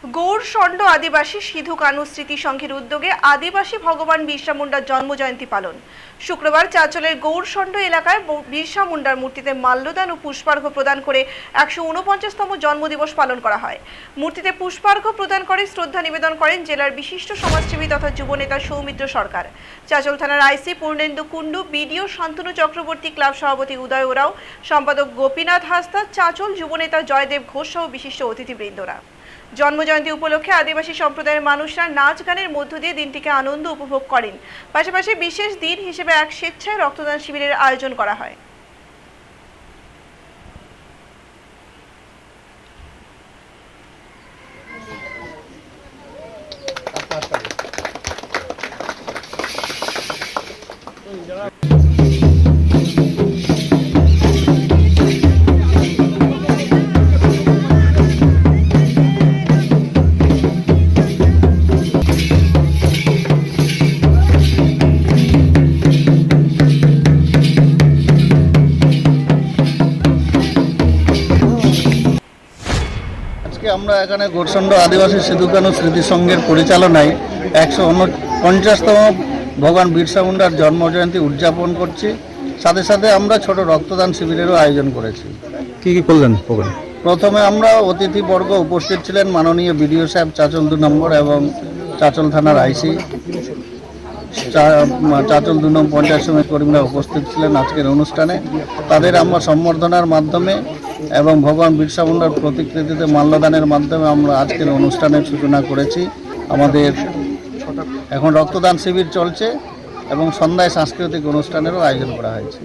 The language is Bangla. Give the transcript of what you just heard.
গৌড়সণ্ড আদিবাসী সিধু কানু স্মৃতি সংঘের উদ্যোগে আদিবাসী ভগবান বিরসা মুন্ডার জন্মজয়ন্তী পালন। শুক্রবার চাঁচলের গৌড়সণ্ড এলাকায় বিরসা মুন্ডার মূর্তিতে মাল্যদান ও পুষ্পার্ঘ্য প্রদান করে 149তম জন্মদিবস পালন করা হয়। মূর্তিতে পুষ্পার্ঘ্য প্রদান করে শ্রদ্ধা নিবেদন করেন জেলার বিশিষ্ট সমাজসেবী তথা যুবনেতা সৌমিত্র সরকার, চাঁচল থানার আইসি পূর্ণেন্দু কুণ্ডু, বিডিও শান্তনু চক্রবর্তী, ক্লাব সভাপতি উদয় ওরাও, সম্পাদক গোপীনাথ হাসদা, চাঁচল যুবনেতা জয়দেব ঘোষ সহ বিশিষ্ট অতিথিবৃন্দরা। জন্মজয়ন্তী উপলক্ষে আদিবাসী সম্প্রদায়ের মানুষরা নাচ গানের মধ্য দিয়ে দিনটিকে আনন্দ উপভোগ করেন। পাশাপাশি বিশেষ দিন হিসেবে এক স্বেচ্ছায় রক্তদান শিবিরের আয়োজন করা হয়। আমরা এখানে গৌড়সণ্ড আদিবাসী সিধু কানু স্মৃতি সংঘের পরিচালনায় 149তম ভগবান বিরসা মুন্ডার জন্মজয়ন্তী উদযাপন করছি। সাথে সাথে আমরা ছোট রক্তদান শিবিরেরও আয়োজন করেছি। কি করলেন প্রোগ্রাম? প্রথমে আমরা অতিথিবর্গ উপস্থিত ছিলেন মাননীয় বিডিও সাহেব চাঁচল 2 নম্বর এবং চাঁচল থানার আইসি, চাঁচল 2 নম্বর পঞ্চায়েত সমিতি কর্মীরা উপস্থিত ছিলেন আজকের অনুষ্ঠানে। তাদের আমরা সম্বর্ধনার মাধ্যমে এবং ভগবান বিরসা মুন্ডার প্রতিকৃতিতে মাল্যদানের মাধ্যমে আমরা আজকের অনুষ্ঠানের সূচনা করেছি। আমাদের এখন রক্তদান শিবির চলছে এবং সন্ধ্যায় সাংস্কৃতিক অনুষ্ঠানেরও আয়োজন করা হয়েছে।